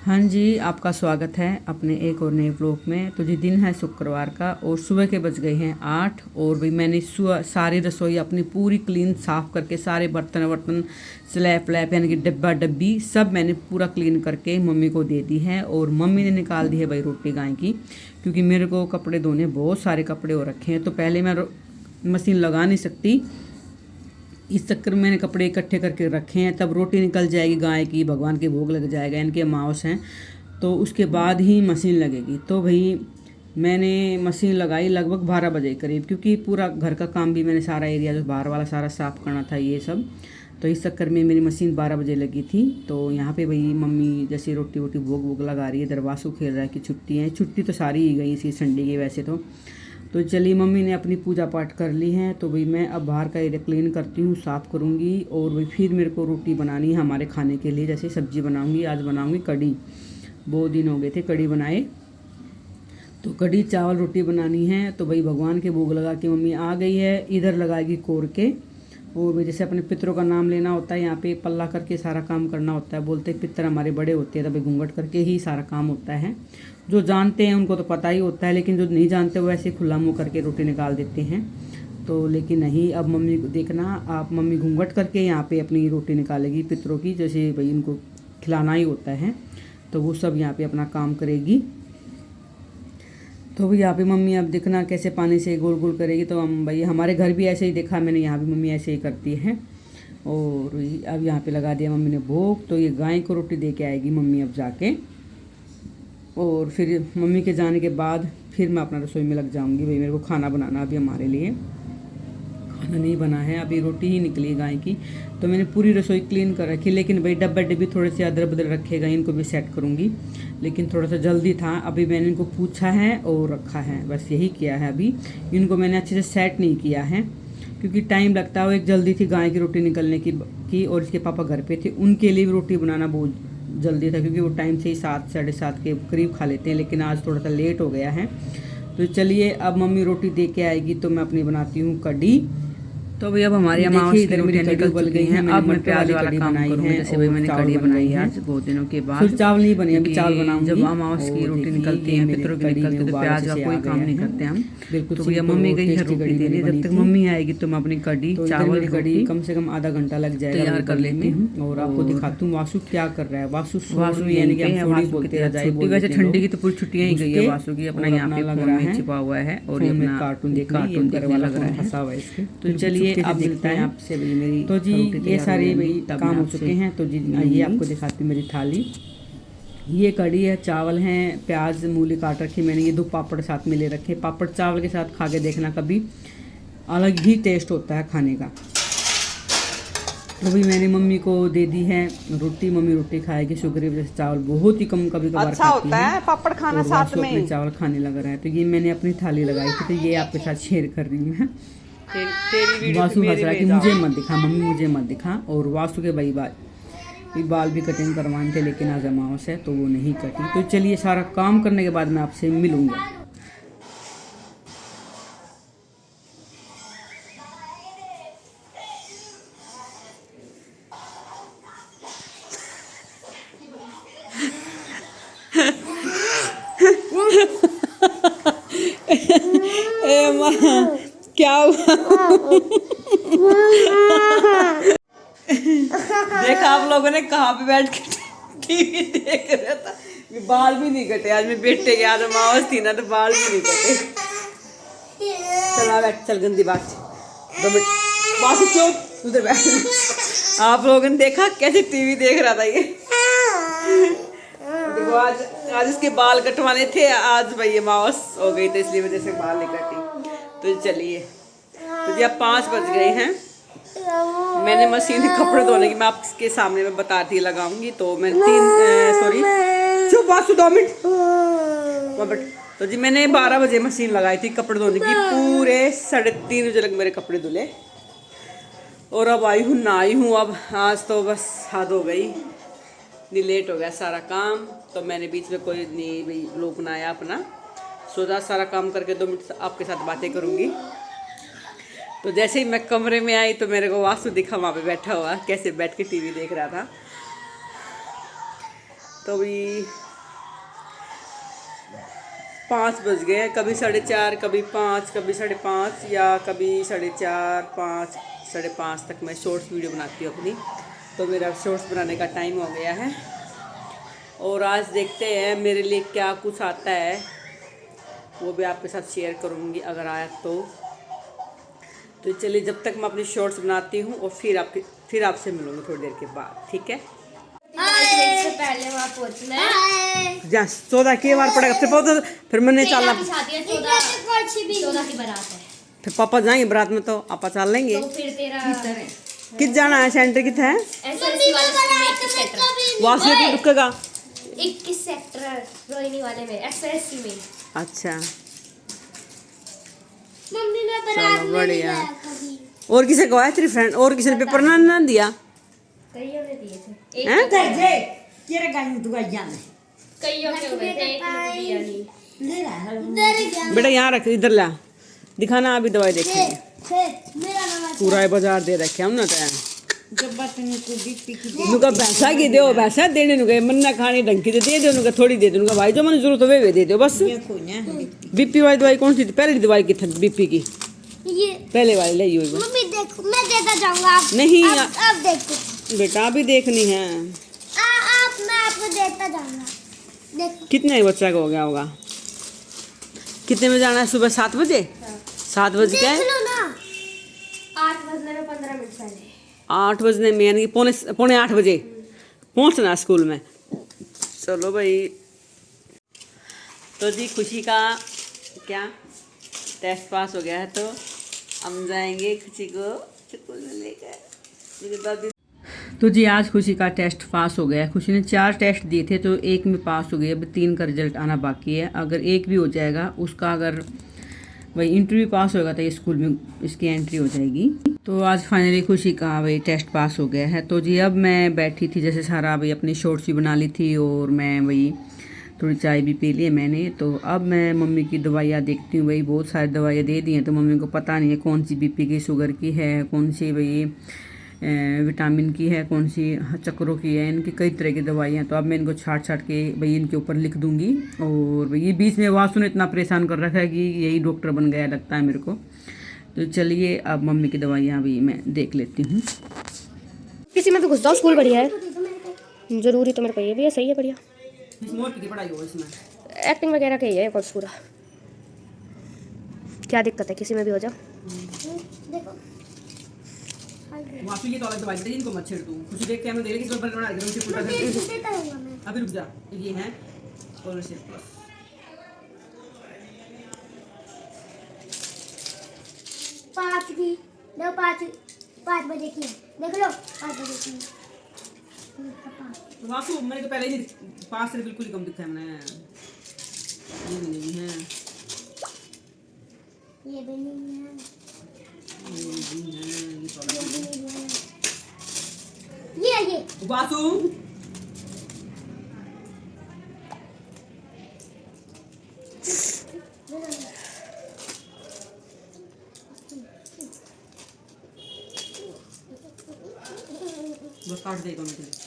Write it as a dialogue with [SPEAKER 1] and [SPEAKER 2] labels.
[SPEAKER 1] हाँ जी, आपका स्वागत है अपने एक और नए ब्लॉग में। तो जी दिन है शुक्रवार का और सुबह के बज गए हैं 8 और भाई मैंने सुबह सारी रसोई अपनी पूरी क्लीन साफ़ करके सारे बर्तन वर्तन स्लैब व्लैब यानी कि डब्बा डब्बी सब मैंने पूरा क्लीन करके मम्मी को दे दी है। और मम्मी ने निकाल दी है भाई रोटी गाय की, क्योंकि मेरे को कपड़े धोने बहुत सारे कपड़े हो रखे हैं। तो पहले मैं मशीन लगा नहीं सकती, इस चक्कर में मैंने कपड़े इकट्ठे करके रखे हैं। तब रोटी निकल जाएगी गाय की, भगवान के भोग लग जाएगा, इनके अमावस हैं तो उसके बाद ही मशीन लगेगी। तो भाई मैंने मशीन लगाई लगभग 12 बजे करीब, क्योंकि पूरा घर का काम भी मैंने सारा एरिया जो बाहर वाला सारा साफ़ करना था ये सब। तो इस चक्कर में मेरी मशीन 12 बजे लगी थी। तो यहाँ पे भाई मम्मी जैसे रोटी वोटी भोग वोग लगा रही है। दरवासू खेल रहा है कि छुट्टी है, छुट्टी तो सारी ही गई इसी संडे की वैसे तो चलिए मम्मी ने अपनी पूजा पाठ कर ली है। तो भाई मैं अब बाहर का एरिया क्लीन करती हूँ, साफ़ करूँगी। और भाई फिर मेरे को रोटी बनानी है हमारे खाने के लिए। जैसे सब्ज़ी बनाऊँगी, आज बनाऊँगी कढ़ी, बहुत दिन हो गए थे कढ़ी बनाए। तो कढ़ी चावल रोटी बनानी है। तो भाई भगवान के भोग लगा के मम्मी आ गई है, इधर लगाएगी कोर के। और भाई जैसे अपने पितरों का नाम लेना होता है, यहाँ पे पल्ला करके सारा काम करना होता है। बोलते हैं पितर हमारे बड़े होते हैं, तभी घूंघट करके ही सारा काम होता है। जो जानते हैं उनको तो पता ही होता है, लेकिन जो नहीं जानते वो ऐसे खुला मुँह करके रोटी निकाल देते हैं। तो लेकिन नहीं, अब मम्मी को देखना, आप मम्मी घूंघट करके यहाँ पे अपनी रोटी निकालेगी पितरों की, जैसे भाई उनको खिलाना ही होता है। तो वो सब यहाँ पे अपना काम करेगी। तो भी यहाँ पे मम्मी अब देखना कैसे पानी से गोल गोल करेगी। तो हम भाई हमारे घर भी ऐसे ही देखा मैंने, यहाँ भी मम्मी ऐसे ही करती है। और अब यहाँ पे लगा दिया मम्मी ने भोग। तो ये गाय को रोटी दे के आएगी मम्मी अब जाके। और फिर मम्मी के जाने के बाद फिर मैं अपना रसोई में लग जाऊँगी। भाई मेरे को खाना बनाना अभी हमारे लिए खाना नहीं बना है, अभी रोटी ही निकली गाय की। तो मैंने पूरी रसोई क्लीन कर रखी, लेकिन भाई डब्बे डब्बी थोड़े से अदर बदल रखेगा, इनको भी सेट करूँगी। लेकिन थोड़ा सा जल्दी था, अभी मैंने इनको पूछा है और रखा है, बस यही किया है। अभी इनको मैंने अच्छे से सेट नहीं किया है, क्योंकि टाइम लगता है। वो एक जल्दी थी गाय की रोटी निकलने की और इसके पापा घर पे थे, उनके लिए भी रोटी बनाना बहुत जल्दी था, क्योंकि वो टाइम से ही 7 साढ़े 7 के करीब खा लेते हैं। लेकिन आज थोड़ा सा लेट हो गया है। तो चलिए अब मम्मी रोटी दे के आएगी तो मैं अपनी बनाती हूँ कढ़ी। तो भाई अब हमारी अमावस की रोटियां निकल गई हैं। अब मैं प्याज वाला काम करूँगी। जैसे भाई मैंने कढ़ी बनाई है आज बहुत दिनों के बाद। फिर चावल नहीं बने, अभी चावल बनाऊंगी। जब अमावस की रोटी निकलती है, पितरों की निकलती है, तो प्याज का कोई काम नहीं करते हम बिल्कुल। तो भैया मम्मी गई है रोटी देने, जब तक मम्मी आएगी तो मैं अपनी कढ़ी चावल कढ़ी कम से कम आधा घंटा लग जाएगा तैयार कर लेती हूँ। और आपको दिखाती हूँ वासु क्या कर रहा है। वासु यानी कि हम थोड़ी बोलते हैं, वैसे ठंडी की तो पूरी छुट्टियाँ ही गई है वासु की। अपना यहाँ पे लग रहा है छिपा हुआ है और अपना कार्टून देखने लग रहा है। तो चलिए अब मिलता है आपसे भी मेरी। तो जी ये सारे भाई काम हो चुके हैं। तो जी आइए आपको दिखाती हूँ मेरी थाली। ये कढ़ी है, चावल हैं, प्याज मूली काट रखी मैंने, ये 2 पापड़ साथ में ले रखे। पापड़ चावल के साथ खा के देखना, कभी अलग ही टेस्ट होता है खाने का। तो भी मैंने मम्मी को दे दी है रोटी, मम्मी रोटी खाएगी। शुगर की वजह से चावल बहुत ही कम कभी कभार
[SPEAKER 2] अच्छा होता है पापड़ खाना साथ में।
[SPEAKER 1] चावल खाने लग रहा है। तो ये मैंने अपनी थाली लगाई थी, तो ये आपके साथ शेयर कर रही हूँ मैं। वासु हंस रहा है कि मुझे मत दिखा मम्मी, मुझे मत दिखा। और वासु के भाई बाल भी कटिंग करवाने थे, लेकिन आज अमावस है तो वो नहीं कटी। तो चलिए सारा काम करने के बाद मैं आपसे मिलूंगी। क्या हुआ? देखा आप लोगों ने कहाँ पे बैठ के टीवी देख रहा था। बाल भी नहीं कटे आज, मैं बेटे के आज अमावस थी ना, तो बाल भी नहीं कटे। चला बैठ, चल गंदी बात 2 मिनट बात चुप उधर बैठ। आप लोगों ने देखा कैसे टीवी देख रहा था ये। देखो आज इसके बाल कटवाने थे, आज भाई अमावस हो गई तो इसलिए वजह से बाल नहीं कटी। तो चलिए, तो जी अब 5 बज गए हैं। मैंने मशीन कपड़े धोने की मैं आपके सामने में बताती लगाऊंगी। तो मैं 2 मिनट। तो जी मैंने 12 बजे मशीन लगाई थी कपड़े धोने की, पूरे 3:30 बजे लग मेरे कपड़े धुले। और अब आई हूँ नहाई हूँ। अब आज तो बस हद हो गई, इतनी लेट हो गया सारा काम। तो मैंने बीच में कोई नहीं भाई लोग बनाया अपना, सोचा सारा काम करके 2 मिनट आपके साथ बातें करूँगी। तो जैसे ही मैं कमरे में आई तो मेरे को वासु दिखा वहाँ पे बैठा हुआ, कैसे बैठ के टीवी देख रहा था। तो अभी 5 बज गए, कभी 4:30, कभी 5, कभी 5:30 या कभी 4:30, 5, 5:30 तक मैं शॉर्ट्स वीडियो बनाती हूँ अपनी। तो मेरा शॉर्ट्स बनाने का टाइम हो गया है और आज देखते हैं मेरे लिए क्या कुछ आता है, वो भी आपके साथ शेयर करूँगी अगर आया तो चलिए जब तक मैं अपनी शॉर्ट्स बनाती हूँ और फिर आपसे मिलूँगी थोड़ी देर के बाद, ठीक है।
[SPEAKER 3] से पहले वहाँ पहुँचना है।
[SPEAKER 1] जा 14 की बार पड़ेगा फिर मैंने चलना,
[SPEAKER 3] की शादी है, 14 की बारात है।
[SPEAKER 1] फिर पापा जाएंगे बारात में तो आपा चल लेंगे।
[SPEAKER 3] तो फिर तेरा
[SPEAKER 1] कित जाना है, सेंटर कित है,
[SPEAKER 3] SSC वाले में 21 सेक्टर,
[SPEAKER 1] वहाँ से क्यों रुकेगा।
[SPEAKER 3] 21 सेक्टर रोहिणी वाले में SSC में।
[SPEAKER 1] अच्छा
[SPEAKER 3] मम्मी ने
[SPEAKER 1] चलो बढ़िया। और किसे को है तेरी फ्रेंड, और किसी ने पेपर ना दिया,
[SPEAKER 3] कईयों ने दिए थे,
[SPEAKER 1] हैं?
[SPEAKER 3] कईयों के हुए थे, एक ने दिया नहीं।
[SPEAKER 1] बेटा यहाँ रख, इधर ला दिखाना, अभी दवाई देखेंगे। पूरा बाजार दे रखे हम ना नुका पैसा की दो, पैसा देने नुका मन्ना खाने ढंग की दे दो, नुका थोड़ी दे दो भाई, जो मैंने जरूरत है वे दे दो बस। बीपी वाली दवाई कौन सी थी, पहली दवाई की थी बीपी की,
[SPEAKER 3] ये
[SPEAKER 1] पहले वाली ले हुई
[SPEAKER 3] मम्मी देखो, मैं देता जाऊंगा आप,
[SPEAKER 1] नहीं
[SPEAKER 3] अब देखो
[SPEAKER 1] बेटा अभी देखनी है।
[SPEAKER 3] आप मैं आपको देता जाऊंगा, देखो।
[SPEAKER 1] कितने बच्चा का हो गया होगा, कितने में जाना है, सुबह 7 बजे, 7 बज के
[SPEAKER 3] देख लो ना, 8 बजने में 15 मिनट पहले,
[SPEAKER 1] 8 बजने में यानी पौने 8 बजे पहुंचना स्कूल में। चलो भाई, तो जी खुशी का क्या टेस्ट पास हो गया है, तो हम जाएंगे खुशी को स्कूल में लेकर। तो जी आज खुशी का टेस्ट पास हो गया है। खुशी ने 4 टेस्ट दिए थे तो एक में पास हो गई, अब 3 का रिजल्ट आना बाकी है। अगर एक भी हो जाएगा उसका, अगर वही इंटरव्यू पास होगा तो ये स्कूल में इसकी एंट्री हो जाएगी। तो आज फाइनली खुशी का वही टेस्ट पास हो गया है। तो जी अब मैं बैठी थी जैसे सारा भाई, अपनी शॉर्ट्स भी बना ली थी और मैं वही थोड़ी चाय भी पी ली है मैंने। तो अब मैं मम्मी की दवाइयाँ देखती हूँ, वही बहुत सारी दवाइयाँ दे दी हैं तो मम्मी को पता नहीं है कौन सी बीपी की, शुगर की है, कौन सी वही विटामिन की है, कौन सी चक्रों की है, इनकी कई तरह की दवाइयाँ। तो अब मैं इनको छाट के भाई इनके ऊपर लिख दूंगी। और ये बीच में वासु ने इतना परेशान कर रखा है कि यही डॉक्टर बन गया लगता है मेरे को। तो चलिए अब मम्मी की दवाइयाँ भी मैं देख लेती हूँ।
[SPEAKER 3] किसी में भी घुस जाओ, स्कूल बढ़िया है, जरूरी तो मेरे को ये भी है, सही है, बढ़िया।
[SPEAKER 1] पढ़ाई हो इसमें
[SPEAKER 3] एक्टिंग वगैरह का ही है कोर्स पूरा, क्या दिक्कत है, किसी में भी हो जाओ। देखो
[SPEAKER 1] वासु ये तो अलग दवाई दे, इनको मत छेड़ तू, कुछ देख के हमें दे लेगी तो बड़ा एकदम से उल्टा कर। अभी रुक जा, ये है स्कॉलरशिप प्लस।
[SPEAKER 4] पाँच की दो, 5 बजे की है, देख लो 5 बजे की है।
[SPEAKER 1] वासु मैंने तो पहले ही 5 से बिल्कुल ही कम दिखा है मैंने, ये भी नहीं है,
[SPEAKER 4] ये भी नहीं है,
[SPEAKER 1] ये भी है, ये तो
[SPEAKER 4] ये
[SPEAKER 1] अलग
[SPEAKER 4] भी
[SPEAKER 1] है।
[SPEAKER 4] नहीं है, ये
[SPEAKER 1] वासु बस काट देगा मुझे।